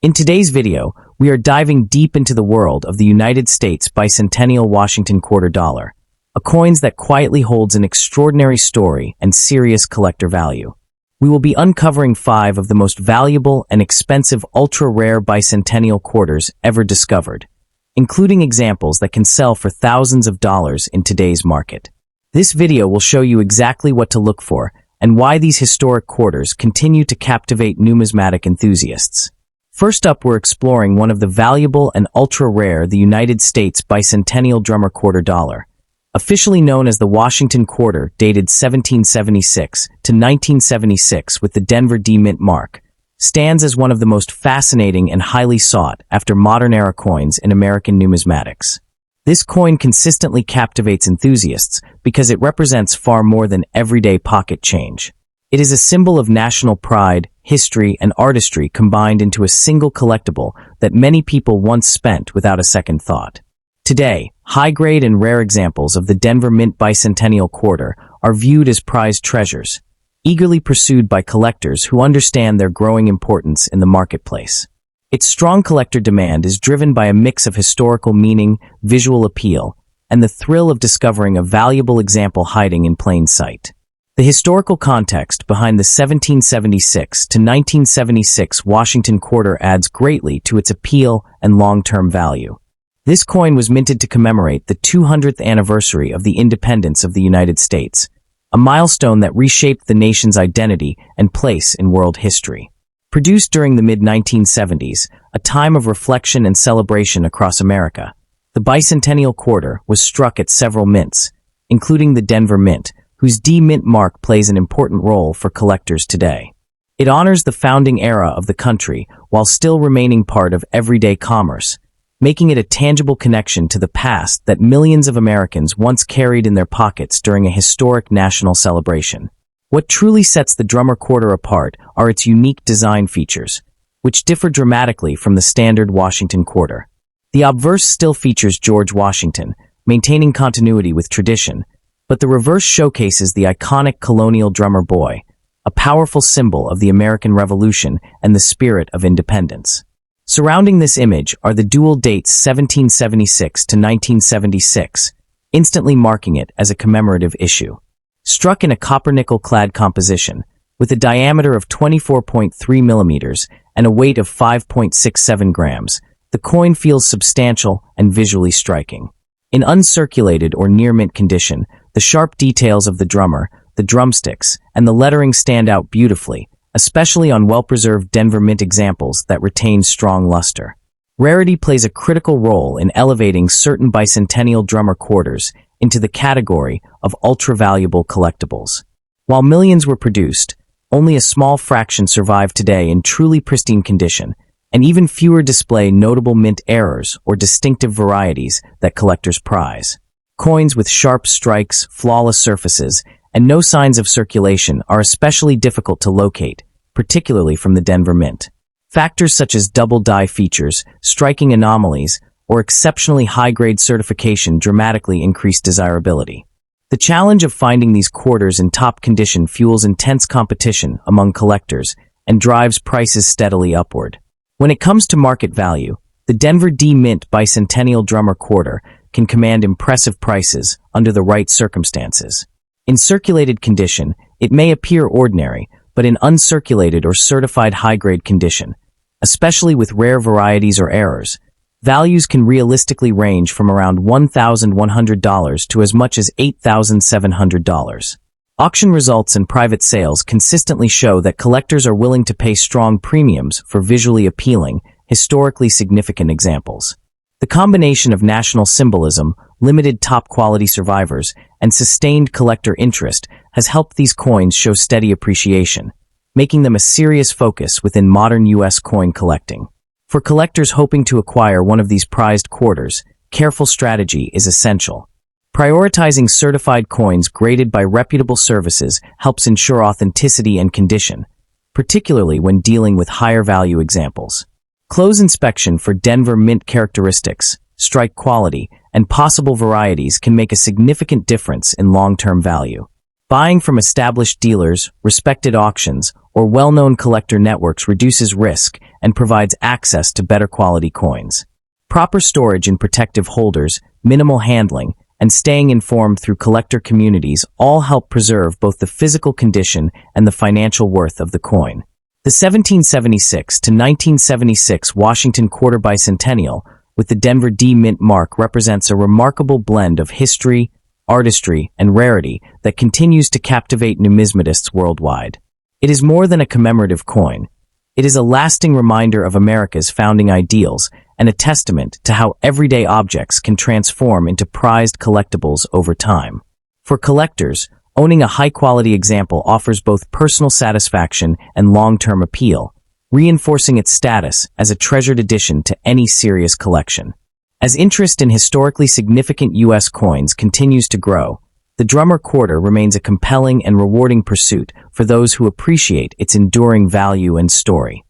In today's video, we are diving deep into the world of the United States Bicentennial Washington Quarter Dollar, a coin that quietly holds an extraordinary story and serious collector value. We will be uncovering 5 of the most valuable and expensive ultra-rare bicentennial quarters ever discovered, including examples that can sell for thousands of dollars in today's market. This video will show you exactly what to look for and why these historic quarters continue to captivate numismatic enthusiasts. First up, we're exploring one of the valuable and ultra-rare the United States Bicentennial Drummer Quarter Dollar. Officially known as the Washington Quarter, dated 1776 to 1976 with the Denver D Mint mark, stands as one of the most fascinating and highly sought after modern-era coins in American numismatics. This coin consistently captivates enthusiasts because it represents far more than everyday pocket change. It is a symbol of national pride, history, and artistry combined into a single collectible that many people once spent without a second thought. Today, high-grade and rare examples of the Denver Mint Bicentennial Quarter are viewed as prized treasures, eagerly pursued by collectors who understand their growing importance in the marketplace. Its strong collector demand is driven by a mix of historical meaning, visual appeal, and the thrill of discovering a valuable example hiding in plain sight. The historical context behind the 1776 to 1976 Washington Quarter adds greatly to its appeal and long-term value. This coin was minted to commemorate the 200th anniversary of the independence of the United States, a milestone that reshaped the nation's identity and place in world history. Produced during the mid-1970s, a time of reflection and celebration across America, the Bicentennial Quarter was struck at several mints, including the Denver Mint, whose D Mint mark plays an important role for collectors today. It honors the founding era of the country while still remaining part of everyday commerce, making it a tangible connection to the past that millions of Americans once carried in their pockets during a historic national celebration. What truly sets the Drummer Quarter apart are its unique design features, which differ dramatically from the standard Washington Quarter. The obverse still features George Washington, maintaining continuity with tradition, but the reverse showcases the iconic colonial drummer boy, a powerful symbol of the American Revolution and the spirit of independence. Surrounding this image are the dual dates 1776 to 1976, instantly marking it as a commemorative issue. Struck in a copper-nickel-clad composition, with a diameter of 24.3 millimeters and a weight of 5.67 grams, the coin feels substantial and visually striking. In uncirculated or near-mint condition, the sharp details of the drummer, the drumsticks, and the lettering stand out beautifully, especially on well-preserved Denver Mint examples that retain strong luster. Rarity plays a critical role in elevating certain bicentennial drummer quarters into the category of ultra-valuable collectibles. While millions were produced, only a small fraction survive today in truly pristine condition, and even fewer display notable mint errors or distinctive varieties that collectors prize. Coins with sharp strikes, flawless surfaces, and no signs of circulation are especially difficult to locate, particularly from the Denver Mint. Factors such as double die features, striking anomalies, or exceptionally high-grade certification dramatically increase desirability. The challenge of finding these quarters in top condition fuels intense competition among collectors and drives prices steadily upward. When it comes to market value, the Denver D Mint Bicentennial Drummer Quarter can command impressive prices under the right circumstances. In circulated condition, it may appear ordinary, but in uncirculated or certified high-grade condition, especially with rare varieties or errors, values can realistically range from around $1,100 to as much as $8,700. Auction results and private sales consistently show that collectors are willing to pay strong premiums for visually appealing, historically significant examples. The combination of national symbolism, limited top-quality survivors, and sustained collector interest has helped these coins show steady appreciation, making them a serious focus within modern U.S. coin collecting. For collectors hoping to acquire one of these prized quarters, careful strategy is essential. Prioritizing certified coins graded by reputable services helps ensure authenticity and condition, particularly when dealing with higher-value examples. Close inspection for Denver Mint characteristics, strike quality, and possible varieties can make a significant difference in long-term value. Buying from established dealers, respected auctions, or well-known collector networks reduces risk and provides access to better quality coins. Proper storage in protective holders, minimal handling, and staying informed through collector communities all help preserve both the physical condition and the financial worth of the coin. The 1776 to 1976 Washington Quarter Bicentennial with the Denver D Mint mark represents a remarkable blend of history, artistry, and rarity that continues to captivate numismatists worldwide. It is more than a commemorative coin. It is a lasting reminder of America's founding ideals and a testament to how everyday objects can transform into prized collectibles over time. For collectors, owning a high-quality example offers both personal satisfaction and long-term appeal, reinforcing its status as a treasured addition to any serious collection. As interest in historically significant U.S. coins continues to grow, the Drummer Quarter remains a compelling and rewarding pursuit for those who appreciate its enduring value and story.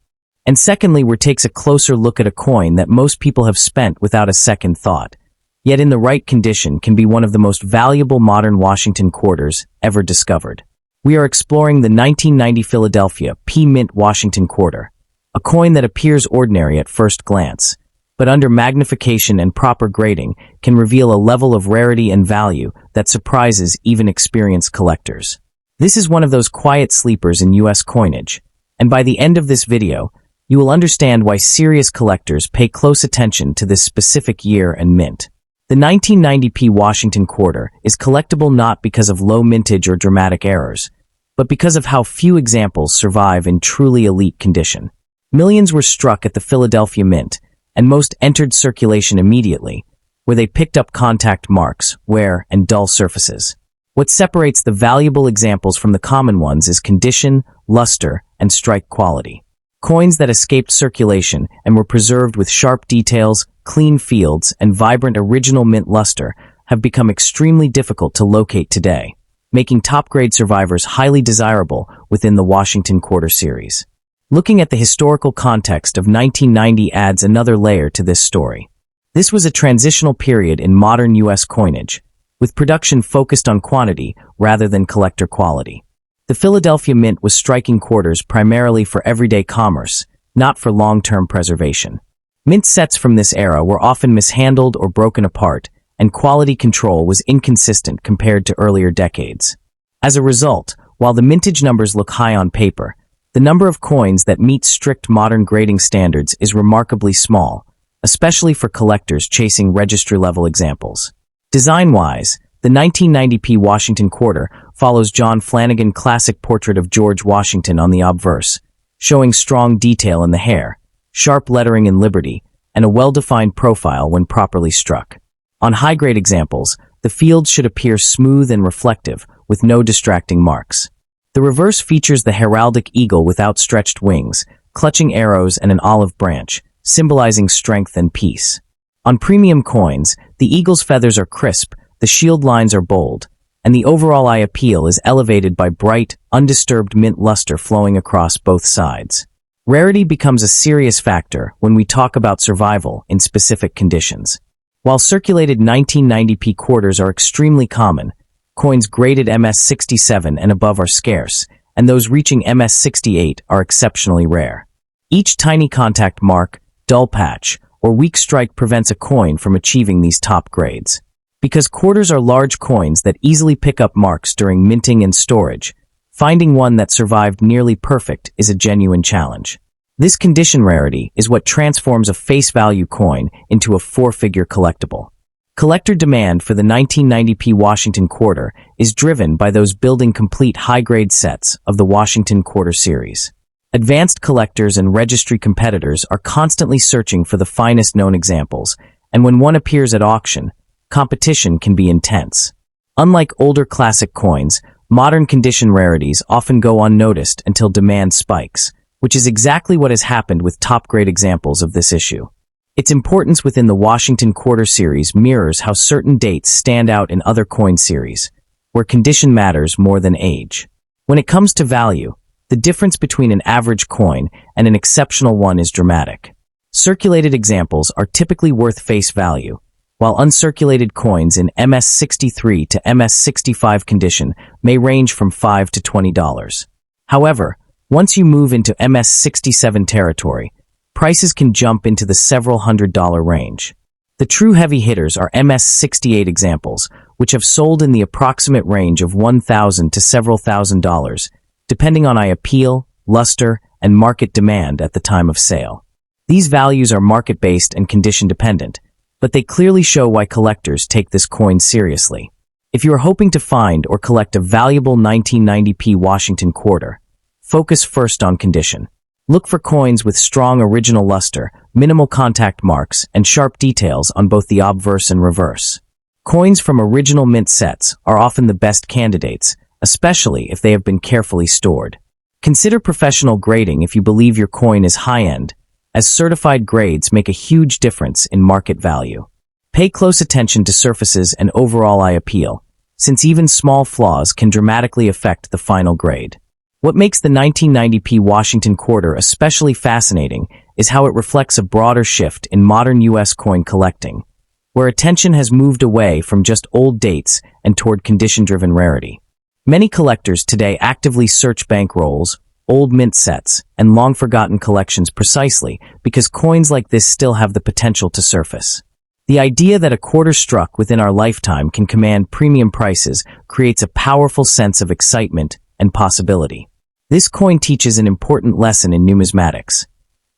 And secondly, we takes a closer look at a coin that most people have spent without a second thought, yet in the right condition can be one of the most valuable modern Washington quarters ever discovered. We are exploring the 1990 Philadelphia P Mint Washington Quarter, a coin that appears ordinary at first glance, but under magnification and proper grading can reveal a level of rarity and value that surprises even experienced collectors. This is one of those quiet sleepers in U.S. coinage, and by the end of this video, you will understand why serious collectors pay close attention to this specific year and mint. The 1990 P Washington Quarter is collectible not because of low mintage or dramatic errors, but because of how few examples survive in truly elite condition. Millions were struck at the Philadelphia Mint, and most entered circulation immediately, where they picked up contact marks, wear, and dull surfaces. What separates the valuable examples from the common ones is condition, luster, and strike quality. Coins that escaped circulation and were preserved with sharp details, clean fields, and vibrant original mint luster have become extremely difficult to locate today, making top-grade survivors highly desirable within the Washington Quarter series. Looking at the historical context of 1990 adds another layer to this story. This was a transitional period in modern U.S. coinage, with production focused on quantity rather than collector quality. The Philadelphia Mint was striking quarters primarily for everyday commerce, not for long-term preservation. Mint sets from this era were often mishandled or broken apart, and quality control was inconsistent compared to earlier decades. As a result, while the mintage numbers look high on paper, the number of coins that meet strict modern grading standards is remarkably small, especially for collectors chasing registry-level examples. Design-wise, the 1990 P Washington Quarter follows John Flanagan's classic portrait of George Washington on the obverse, showing strong detail in the hair, sharp lettering in Liberty, and a well-defined profile when properly struck. On high-grade examples, the fields should appear smooth and reflective, with no distracting marks. The reverse features the heraldic eagle with outstretched wings, clutching arrows and an olive branch, symbolizing strength and peace. On premium coins, the eagle's feathers are crisp, the shield lines are bold, and the overall eye appeal is elevated by bright, undisturbed mint luster flowing across both sides. Rarity becomes a serious factor when we talk about survival in specific conditions. While circulated 1990 P quarters are extremely common, coins graded MS-67 and above are scarce, and those reaching MS-68 are exceptionally rare. Each tiny contact mark, dull patch, or weak strike prevents a coin from achieving these top grades. Because quarters are large coins that easily pick up marks during minting and storage, finding one that survived nearly perfect is a genuine challenge. This condition rarity is what transforms a face-value coin into a four-figure collectible. Collector demand for the 1990 P Washington Quarter is driven by those building complete high-grade sets of the Washington Quarter series. Advanced collectors and registry competitors are constantly searching for the finest known examples, and when one appears at auction, competition can be intense. Unlike older classic coins, modern condition rarities often go unnoticed until demand spikes, which is exactly what has happened with top-grade examples of this issue. Its importance within the Washington Quarter series mirrors how certain dates stand out in other coin series, where condition matters more than age. When it comes to value, the difference between an average coin and an exceptional one is dramatic. Circulated examples are typically worth face value, while uncirculated coins in MS-63 to MS-65 condition may range from $5 to $20. However, Once you move into MS-67 territory, prices can jump into the several $100 range. The true heavy hitters are MS-68 examples, which have sold in the approximate range of $1,000 to several $1,000s, depending on eye appeal, luster, and market demand at the time of sale. These values are market-based and condition-dependent, but they clearly show why collectors take this coin seriously. If you are hoping to find or collect a valuable 1990p Washington quarter, focus first on condition. Look for coins with strong original luster, minimal contact marks, and sharp details on both the obverse and reverse. Coins from original mint sets are often the best candidates, especially if they have been carefully stored. Consider professional grading if you believe your coin is high-end, as certified grades make a huge difference in market value. Pay close attention to surfaces and overall eye appeal, since even small flaws can dramatically affect the final grade. What makes the 1990p Washington quarter especially fascinating is how it reflects a broader shift in modern U.S. coin collecting, where attention has moved away from just old dates and toward condition-driven rarity. Many collectors today actively search bankrolls, old mint sets, and long-forgotten collections precisely because coins like this still have the potential to surface. The idea that a quarter struck within our lifetime can command premium prices creates a powerful sense of excitement and possibility. This coin teaches an important lesson in numismatics.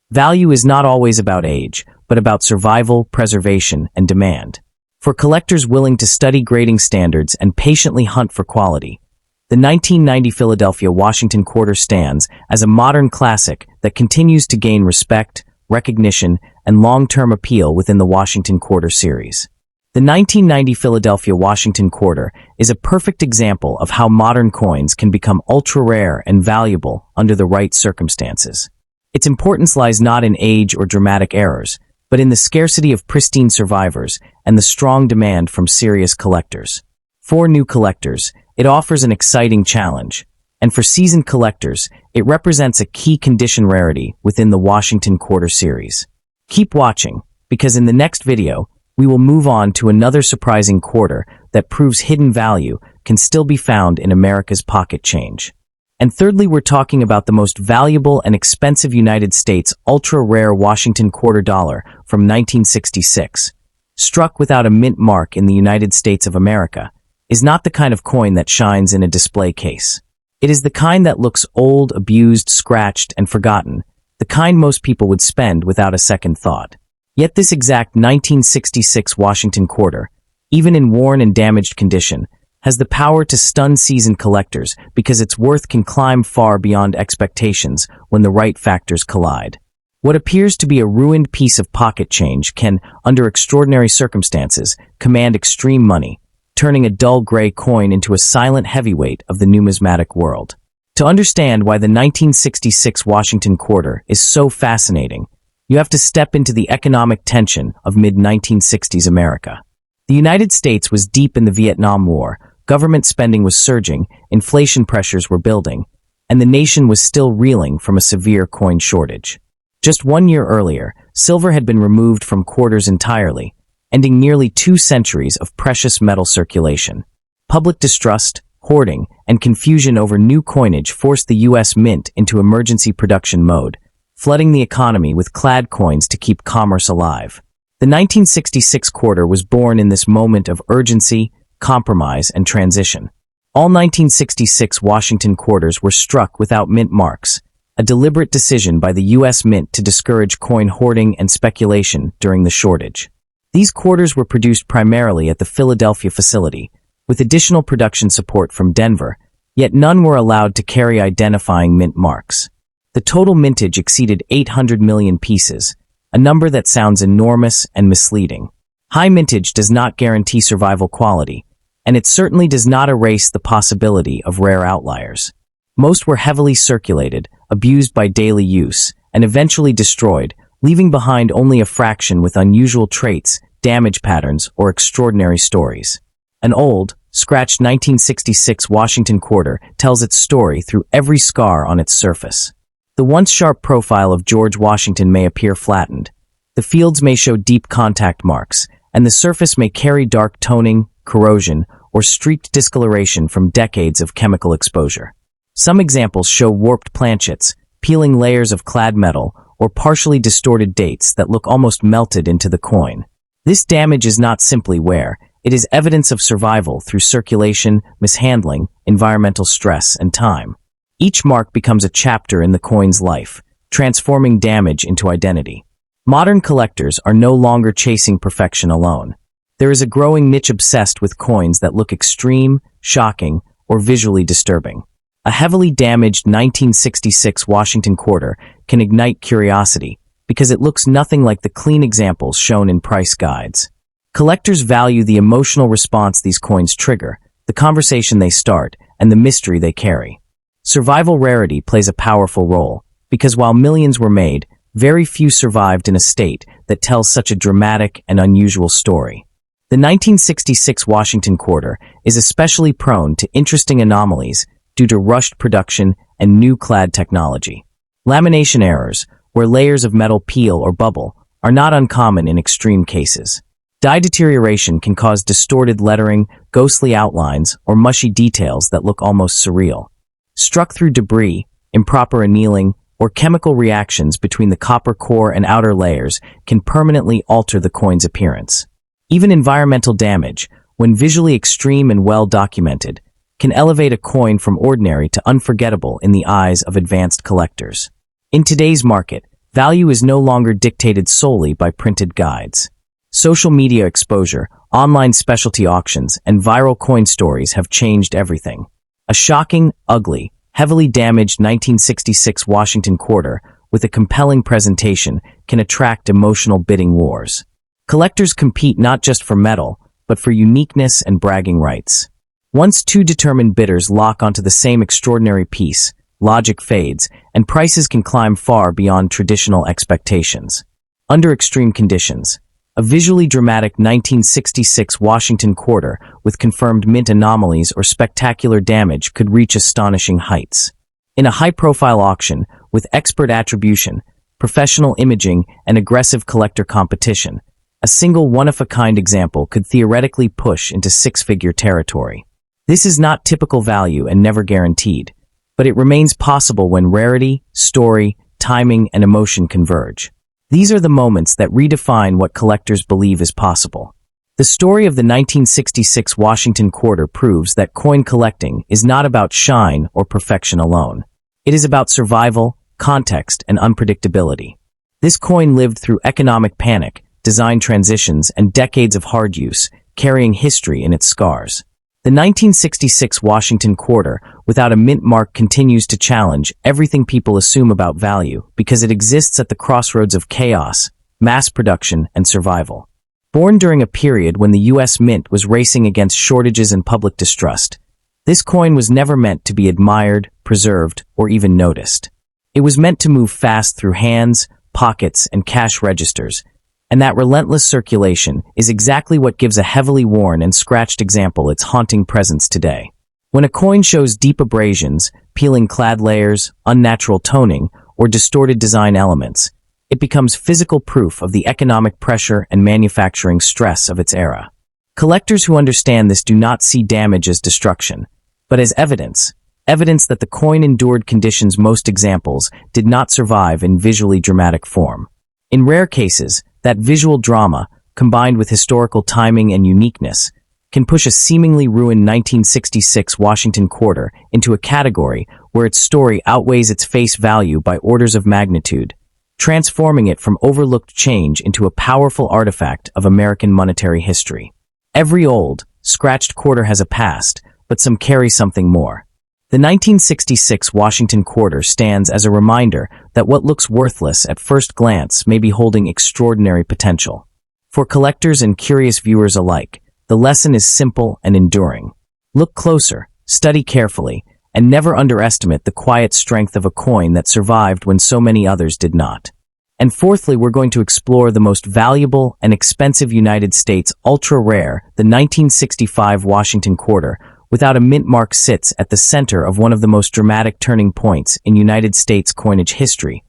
Value is not always about age, but about survival, preservation, and demand. For collectors willing to study grading standards and patiently hunt for quality, the 1990 Philadelphia Washington quarter stands as a modern classic that continues to gain respect, recognition, and long-term appeal within the Washington quarter series. The 1990 Philadelphia Washington quarter is a perfect example of how modern coins can become ultra-rare and valuable under the right circumstances. Its importance lies not in age or dramatic errors, but in the scarcity of pristine survivors and the strong demand from serious collectors. For new collectors, it offers an exciting challenge, and for seasoned collectors, it represents a key condition rarity within the Washington quarter series. Keep watching, because in the next video, we will move on to another surprising quarter that proves hidden value can still be found in America's pocket change. And thirdly, we're talking about the most valuable and expensive United States ultra-rare Washington quarter dollar from 1966. Struck without a mint mark in the United States of America, is not the kind of coin that shines in a display case. It is the kind that looks old, abused, scratched, and forgotten, the kind most people would spend without a second thought. Yet this exact 1966 Washington quarter, even in worn and damaged condition, has the power to stun seasoned collectors because its worth can climb far beyond expectations when the right factors collide. What appears to be a ruined piece of pocket change can, under extraordinary circumstances, command extreme money, turning a dull gray coin into a silent heavyweight of the numismatic world. To understand why the 1966 Washington quarter is so fascinating, you have to step into the economic tension of mid-1960s America. The United States was deep in the Vietnam War, government spending was surging, inflation pressures were building, and the nation was still reeling from a severe coin shortage. Just 1 year earlier, silver had been removed from quarters entirely, ending nearly 2 centuries of precious metal circulation. Public distrust, hoarding, and confusion over new coinage forced the U.S. Mint into emergency production mode, flooding the economy with clad coins to keep commerce alive. The 1966 quarter was born in this moment of urgency, compromise, and transition. All 1966 Washington quarters were struck without mint marks, a deliberate decision by the U.S. Mint to discourage coin hoarding and speculation during the shortage. These quarters were produced primarily at the Philadelphia facility, with additional production support from Denver, yet none were allowed to carry identifying mint marks. The total mintage exceeded 800 million pieces, a number that sounds enormous and misleading. High mintage does not guarantee survival quality, and it certainly does not erase the possibility of rare outliers. Most were heavily circulated, abused by daily use, and eventually destroyed, leaving behind only a fraction with unusual traits, damage patterns, or extraordinary stories. An old, scratched 1966 Washington quarter tells its story through every scar on its surface. The once sharp profile of George Washington may appear flattened. The fields may show deep contact marks, and the surface may carry dark toning, corrosion, or streaked discoloration from decades of chemical exposure. Some examples show warped planchets, peeling layers of clad metal, or partially distorted dates that look almost melted into the coin. This damage is not simply wear, it is evidence of survival through circulation, mishandling, environmental stress, and time. Each mark becomes a chapter in the coin's life, transforming damage into identity. Modern collectors are no longer chasing perfection alone. There is a growing niche obsessed with coins that look extreme, shocking, or visually disturbing. A heavily damaged 1966 Washington quarter can ignite curiosity because it looks nothing like the clean examples shown in price guides. Collectors value the emotional response these coins trigger, the conversation they start, and the mystery they carry. Survival rarity plays a powerful role, because while millions were made, very few survived in a state that tells such a dramatic and unusual story. The 1966 Washington quarter is especially prone to interesting anomalies due to rushed production and new clad technology. Lamination errors, where layers of metal peel or bubble, are not uncommon in extreme cases. Dye deterioration can cause distorted lettering, ghostly outlines, or mushy details that look almost surreal. Struck through debris, improper annealing, or chemical reactions between the copper core and outer layers can permanently alter the coin's appearance. Even environmental damage, when visually extreme and well documented, can elevate a coin from ordinary to unforgettable in the eyes of advanced collectors. In today's market, value is no longer dictated solely by printed guides. Social media exposure, online specialty auctions, and viral coin stories have changed everything. A shocking, ugly, heavily damaged 1966 Washington quarter with a compelling presentation can attract emotional bidding wars. Collectors compete not just for metal, but for uniqueness and bragging rights. Once two determined bidders lock onto the same extraordinary piece, logic fades, and prices can climb far beyond traditional expectations. Under extreme conditions, a visually dramatic 1966 Washington quarter with confirmed mint anomalies or spectacular damage could reach astonishing heights. In a high-profile auction, with expert attribution, professional imaging, and aggressive collector competition, a single one-of-a-kind example could theoretically push into six-figure territory. This is not typical value and never guaranteed, but it remains possible when rarity, story, timing, and emotion converge. These are the moments that redefine what collectors believe is possible. The story of the 1966 Washington quarter proves that coin collecting is not about shine or perfection alone. It is about survival, context, and unpredictability. This coin lived through economic panic, design transitions, and decades of hard use, carrying history in its scars. The 1966 Washington quarter, without a mint mark, continues to challenge everything people assume about value because it exists at the crossroads of chaos, mass production, and survival. Born during a period when the U.S. Mint was racing against shortages and public distrust, this coin was never meant to be admired, preserved, or even noticed. It was meant to move fast through hands, pockets, and cash registers, and that relentless circulation is exactly what gives a heavily worn and scratched example its haunting presence today. When a coin shows deep abrasions, peeling clad layers, unnatural toning, or distorted design elements, it becomes physical proof of the economic pressure and manufacturing stress of its era. Collectors who understand this do not see damage as destruction, but as evidence that the coin endured conditions most examples did not survive in visually dramatic form. In rare cases, that visual drama, combined with historical timing and uniqueness, can push a seemingly ruined 1966 Washington quarter into a category where its story outweighs its face value by orders of magnitude, transforming it from overlooked change into a powerful artifact of American monetary history. Every old, scratched quarter has a past, but some carry something more. The 1966 Washington quarter stands as a reminder that what looks worthless at first glance may be holding extraordinary potential. For collectors and curious viewers alike, the lesson is simple and enduring. Look closer, study carefully, and never underestimate the quiet strength of a coin that survived when so many others did not. And fourthly, we're going to explore the most valuable and expensive United States ultra-rare, the 1965 Washington quarter, without a mint mark, sits at the center of one of the most dramatic turning points in United States coinage history,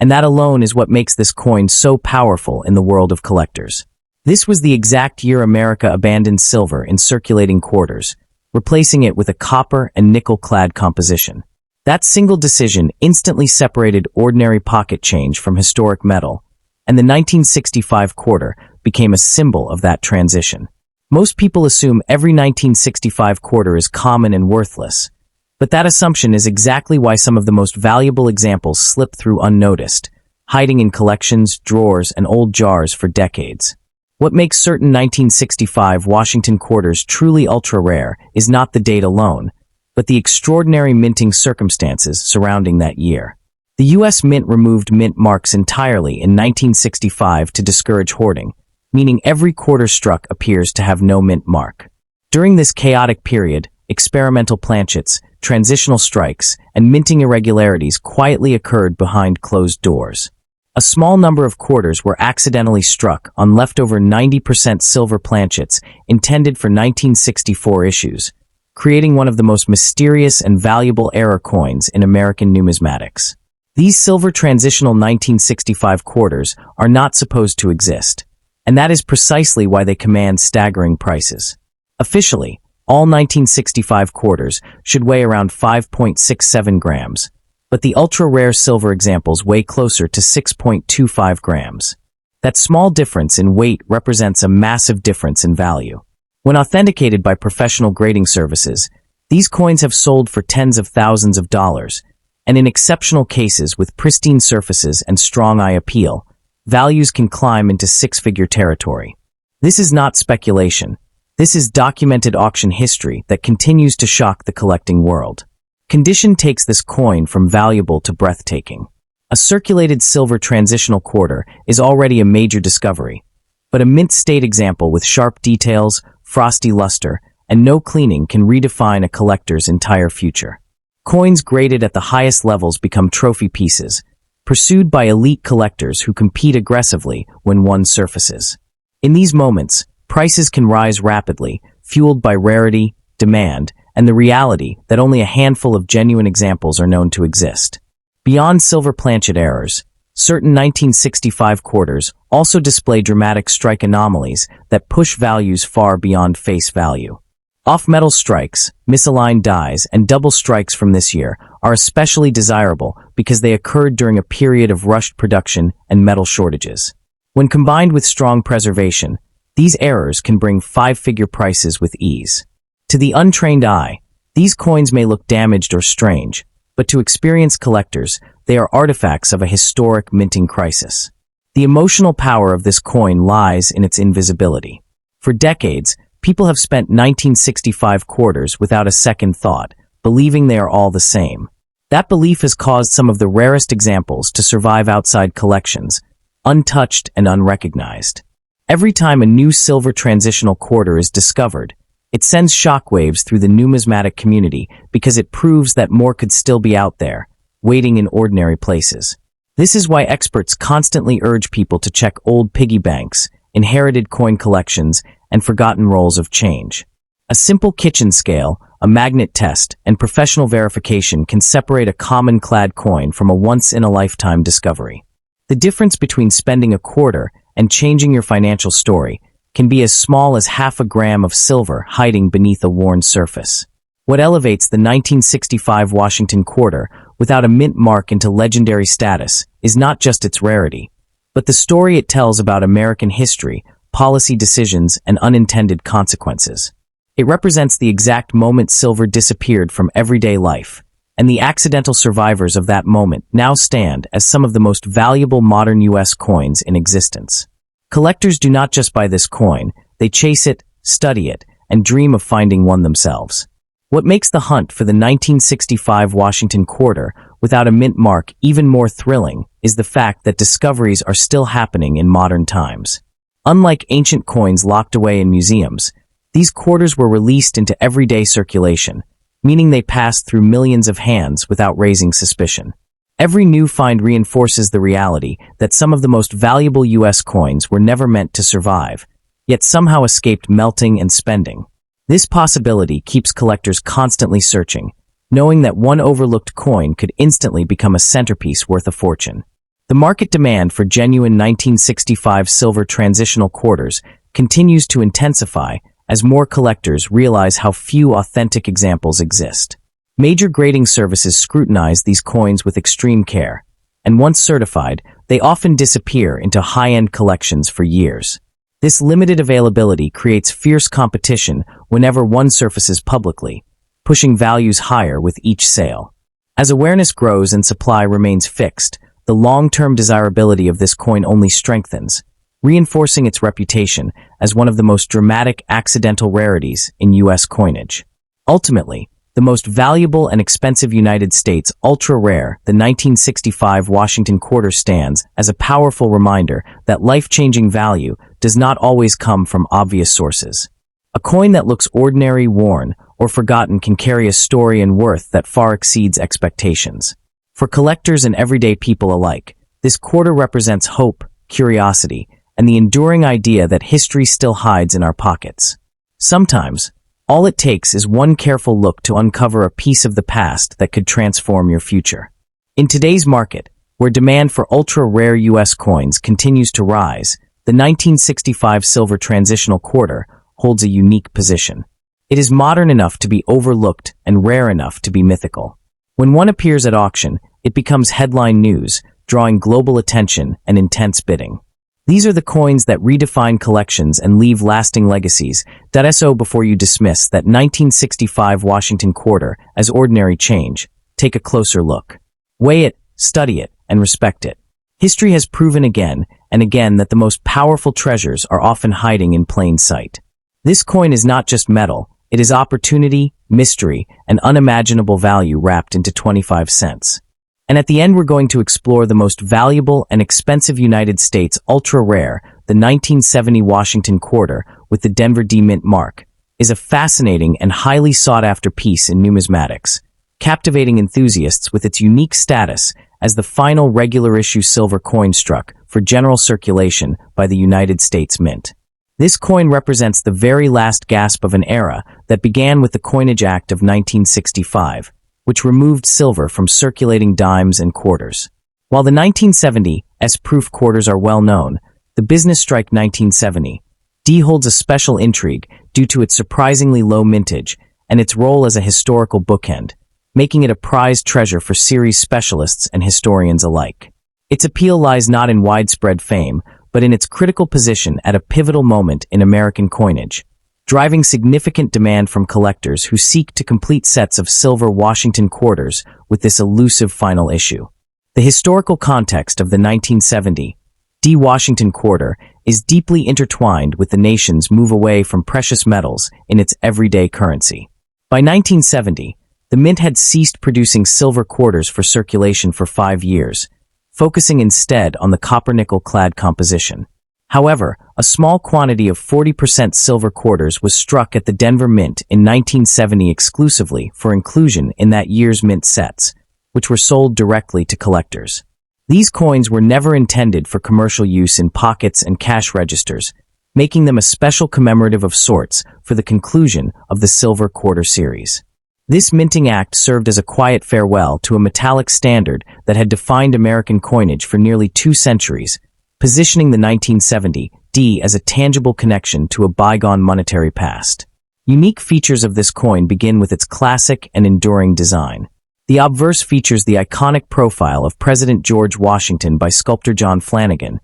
and that alone is what makes this coin so powerful in the world of collectors. This was the exact year America abandoned silver in circulating quarters, replacing it with a copper and nickel-clad composition. That single decision instantly separated ordinary pocket change from historic metal, and the 1965 quarter became a symbol of that transition. Most people assume every 1965 quarter is common and worthless, but that assumption is exactly why some of the most valuable examples slip through unnoticed, hiding in collections, drawers, and old jars for decades. What makes certain 1965 Washington quarters truly ultra-rare is not the date alone, but the extraordinary minting circumstances surrounding that year. The U.S. Mint removed mint marks entirely in 1965 to discourage hoarding, meaning every quarter struck appears to have no mint mark. During this chaotic period, experimental planchets, transitional strikes, and minting irregularities quietly occurred behind closed doors. A small number of quarters were accidentally struck on leftover 90% silver planchets intended for 1964 issues, creating one of the most mysterious and valuable error coins in American numismatics. These silver transitional 1965 quarters are not supposed to exist, and that is precisely why they command staggering prices. Officially, all 1965 quarters should weigh around 5.67 grams, but the ultra-rare silver examples weigh closer to 6.25 grams. That small difference in weight represents a massive difference in value. When authenticated by professional grading services, these coins have sold for tens of thousands of dollars, and in exceptional cases with pristine surfaces and strong eye appeal, values can climb into six-figure territory. This is not speculation. This is documented auction history that continues to shock the collecting world. Condition takes this coin from valuable to breathtaking. A circulated silver transitional quarter is already a major discovery, but a mint state example with sharp details, frosty luster, and no cleaning can redefine a collector's entire future. Coins graded at the highest levels become trophy pieces, pursued by elite collectors who compete aggressively when one surfaces. In these moments, prices can rise rapidly, fueled by rarity, demand, and the reality that only a handful of genuine examples are known to exist. Beyond silver planchet errors, certain 1965 quarters also display dramatic strike anomalies that push values far beyond face value. Off-metal strikes, misaligned dies, and double strikes from this year are especially desirable because they occurred during a period of rushed production and metal shortages. When combined with strong preservation, these errors can bring five-figure prices with ease. To the untrained eye, these coins may look damaged or strange, but to experienced collectors, they are artifacts of a historic minting crisis. The emotional power of this coin lies in its invisibility. For decades, people have spent 1965 quarters without a second thought, believing they are all the same. That belief has caused some of the rarest examples to survive outside collections, untouched and unrecognized. Every time a new silver transitional quarter is discovered, it sends shockwaves through the numismatic community because it proves that more could still be out there, waiting in ordinary places. This is why experts constantly urge people to check old piggy banks, inherited coin collections, and forgotten rolls of change. A simple kitchen scale, a magnet test, and professional verification can separate a common clad coin from a once-in-a-lifetime discovery. The difference between spending a quarter and changing your financial story can be as small as half a gram of silver hiding beneath a worn surface. What elevates the 1965 Washington quarter without a mint mark into legendary status is not just its rarity, but the story it tells about American history, policy decisions, and unintended consequences. It represents the exact moment silver disappeared from everyday life, and the accidental survivors of that moment now stand as some of the most valuable modern U.S. coins in existence. Collectors do not just buy this coin, they chase it, study it, and dream of finding one themselves. What makes the hunt for the 1965 Washington quarter without a mint mark even more thrilling is the fact that discoveries are still happening in modern times. Unlike ancient coins locked away in museums, these quarters were released into everyday circulation, meaning they passed through millions of hands without raising suspicion. Every new find reinforces the reality that some of the most valuable U.S. coins were never meant to survive, yet somehow escaped melting and spending. This possibility keeps collectors constantly searching, knowing that one overlooked coin could instantly become a centerpiece worth a fortune. The market demand for genuine 1965 silver transitional quarters continues to intensify as more collectors realize how few authentic examples exist. Major grading services scrutinize these coins with extreme care, and once certified, they often disappear into high-end collections for years. This limited availability creates fierce competition whenever one surfaces publicly, pushing values higher with each sale. As awareness grows and supply remains fixed, the long-term desirability of this coin only strengthens, reinforcing its reputation as one of the most dramatic accidental rarities in U.S. coinage. Ultimately, the most valuable and expensive United States ultra-rare, the 1965 Washington quarter, stands as a powerful reminder that life-changing value does not always come from obvious sources. A coin that looks ordinary, worn, or forgotten can carry a story and worth that far exceeds expectations. For collectors and everyday people alike, this quarter represents hope, curiosity, and the enduring idea that history still hides in our pockets. Sometimes, all it takes is one careful look to uncover a piece of the past that could transform your future. In today's market, where demand for ultra-rare U.S. coins continues to rise, the 1965 silver transitional quarter holds a unique position. It is modern enough to be overlooked and rare enough to be mythical. When one appears at auction, it becomes headline news, drawing global attention and intense bidding. These are the coins that redefine collections and leave lasting legacies. So before you dismiss that 1965 Washington quarter as ordinary change, take a closer look. Weigh it, study it, and respect it. History has proven again and again that the most powerful treasures are often hiding in plain sight. This coin is not just metal, it is opportunity, mystery, and unimaginable value wrapped into 25 cents. And at the end, we're going to explore the most valuable and expensive United States ultra-rare, the 1970 Washington quarter with the Denver D Mint mark, is a fascinating and highly sought-after piece in numismatics, captivating enthusiasts with its unique status as the final regular-issue silver coin struck for general circulation by the United States Mint. This coin represents the very last gasp of an era that began with the Coinage Act of 1965, which removed silver from circulating dimes and quarters. While the 1970s proof quarters are well known, the business strike 1970 D holds a special intrigue due to its surprisingly low mintage and its role as a historical bookend, making it a prized treasure for series specialists and historians alike. Its appeal lies not in widespread fame, but in its critical position at a pivotal moment in American coinage, driving significant demand from collectors who seek to complete sets of silver Washington quarters with this elusive final issue. The historical context of the 1970 D Washington quarter is deeply intertwined with the nation's move away from precious metals in its everyday currency. By 1970, the Mint had ceased producing silver quarters for circulation for 5 years, focusing instead on the copper-nickel clad composition. However, a small quantity of 40% silver quarters was struck at the Denver Mint in 1970 exclusively for inclusion in that year's mint sets, which were sold directly to collectors. These coins were never intended for commercial use in pockets and cash registers, making them a special commemorative of sorts for the conclusion of the silver quarter series. This minting act served as a quiet farewell to a metallic standard that had defined American coinage for nearly 2 centuries, positioning the 1970 D as a tangible connection to a bygone monetary past. Unique features of this coin begin with its classic and enduring design. The obverse features the iconic profile of President George Washington by sculptor John Flanagan,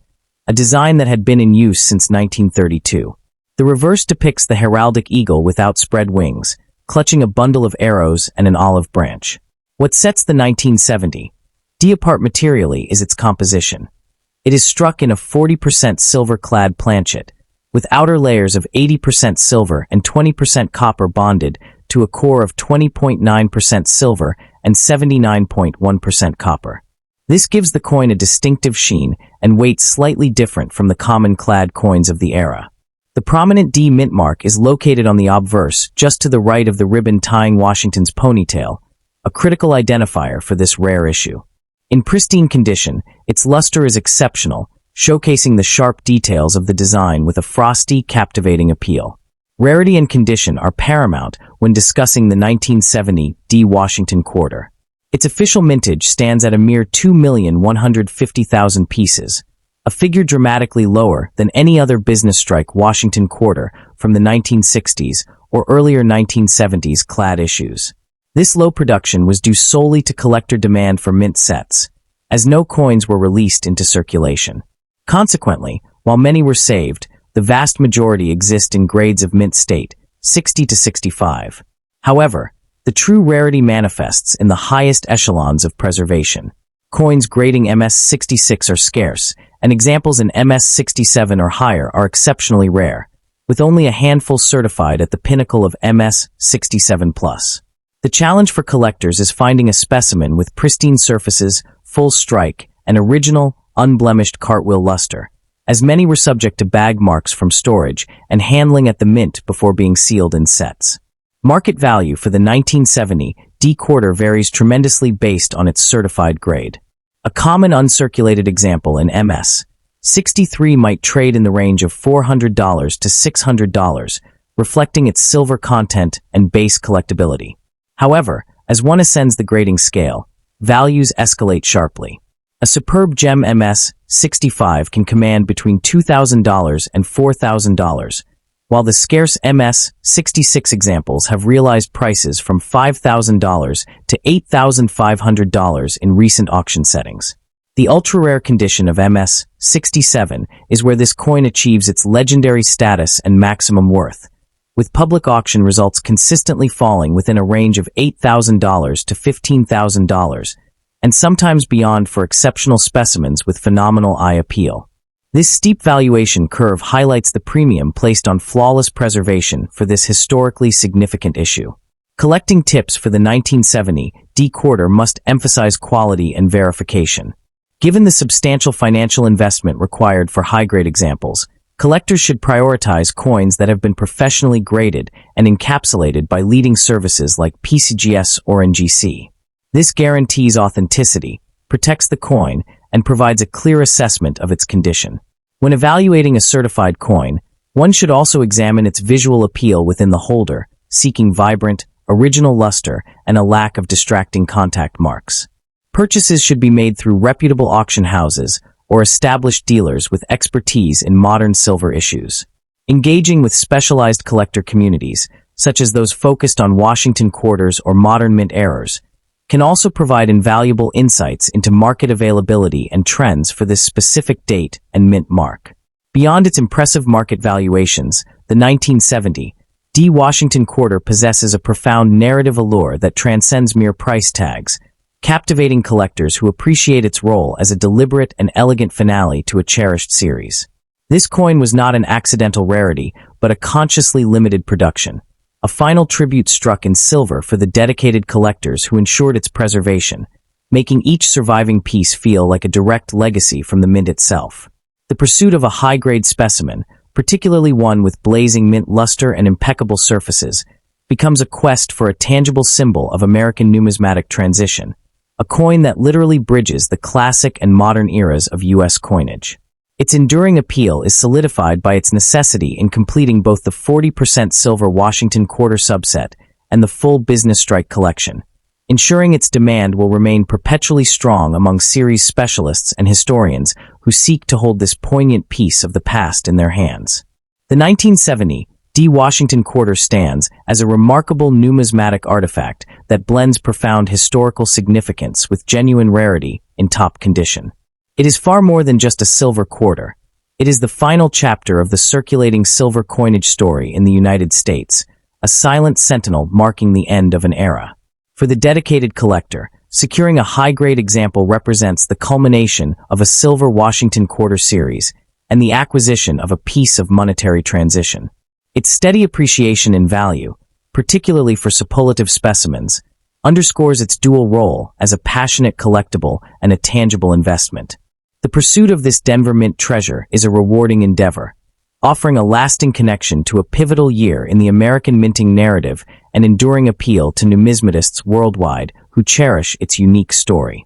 a design that had been in use since 1932. The reverse depicts the heraldic eagle with outspread wings, clutching a bundle of arrows and an olive branch. What sets the 1970 D apart materially is its composition. It is struck in a 40% silver-clad planchet, with outer layers of 80% silver and 20% copper bonded to a core of 20.9% silver and 79.1% copper. This gives the coin a distinctive sheen and weight slightly different from the common clad coins of the era. The prominent D Mint mark is located on the obverse just to the right of the ribbon tying Washington's ponytail, a critical identifier for this rare issue. In pristine condition, its luster is exceptional, showcasing the sharp details of the design with a frosty, captivating appeal. Rarity and condition are paramount when discussing the 1970 D Washington quarter. Its official mintage stands at a mere 2,150,000 pieces, a figure dramatically lower than any other business strike Washington quarter from the 1960s or earlier 1970s clad issues. This low production was due solely to collector demand for mint sets, as no coins were released into circulation. Consequently, while many were saved, the vast majority exist in grades of mint state, 60 to 65. However, the true rarity manifests in the highest echelons of preservation. Coins grading MS-66 are scarce, and examples in MS-67 or higher are exceptionally rare, with only a handful certified at the pinnacle of MS-67+. The challenge for collectors is finding a specimen with pristine surfaces, full strike, and original, unblemished cartwheel luster, as many were subject to bag marks from storage and handling at the mint before being sealed in sets. Market value for the 1970 D quarter varies tremendously based on its certified grade. A common uncirculated example in MS 63 might trade in the range of $400 to $600, reflecting its silver content and base collectability. However, as one ascends the grading scale, values escalate sharply. A superb gem MS 65 can command between $2,000 and $4,000, while the scarce MS 66 examples have realized prices from $5,000 to $8,500 in recent auction settings. The ultra-rare condition of MS 67 is where this coin achieves its legendary status and maximum worth, with public auction results consistently falling within a range of $8,000 to $15,000, and sometimes beyond for exceptional specimens with phenomenal eye appeal. This steep valuation curve highlights the premium placed on flawless preservation for this historically significant issue. Collecting tips for the 1970 D quarter must emphasize quality and verification. Given the substantial financial investment required for high-grade examples, collectors should prioritize coins that have been professionally graded and encapsulated by leading services like PCGS or NGC. This guarantees authenticity, protects the coin, and provides a clear assessment of its condition. When evaluating a certified coin, one should also examine its visual appeal within the holder, seeking vibrant, original luster and a lack of distracting contact marks. Purchases should be made through reputable auction houses or established dealers with expertise in modern silver issues. Engaging with specialized collector communities, such as those focused on Washington quarters or modern mint eras, can also provide invaluable insights into market availability and trends for this specific date and mint mark. Beyond its impressive market valuations, the 1970 D Washington quarter possesses a profound narrative allure that transcends mere price tags, captivating collectors who appreciate its role as a deliberate and elegant finale to a cherished series. This coin was not an accidental rarity, but a consciously limited production, a final tribute struck in silver for the dedicated collectors who ensured its preservation, making each surviving piece feel like a direct legacy from the mint itself. The pursuit of a high-grade specimen, particularly one with blazing mint luster and impeccable surfaces, becomes a quest for a tangible symbol of American numismatic transition, a coin that literally bridges the classic and modern eras of U.S. coinage. Its enduring appeal is solidified by its necessity in completing both the 40% silver Washington quarter subset and the full business strike collection, ensuring its demand will remain perpetually strong among series specialists and historians who seek to hold this poignant piece of the past in their hands. The 1970 D Washington quarter stands as a remarkable numismatic artifact that blends profound historical significance with genuine rarity in top condition. It is far more than just a silver quarter. It is the final chapter of the circulating silver coinage story in the United States, a silent sentinel marking the end of an era. For the dedicated collector, securing a high-grade example represents the culmination of a silver Washington quarter series and the acquisition of a piece of monetary transition. Its steady appreciation in value, particularly for superlative specimens, underscores its dual role as a passionate collectible and a tangible investment. The pursuit of this Denver Mint treasure is a rewarding endeavor, offering a lasting connection to a pivotal year in the American minting narrative and enduring appeal to numismatists worldwide who cherish its unique story.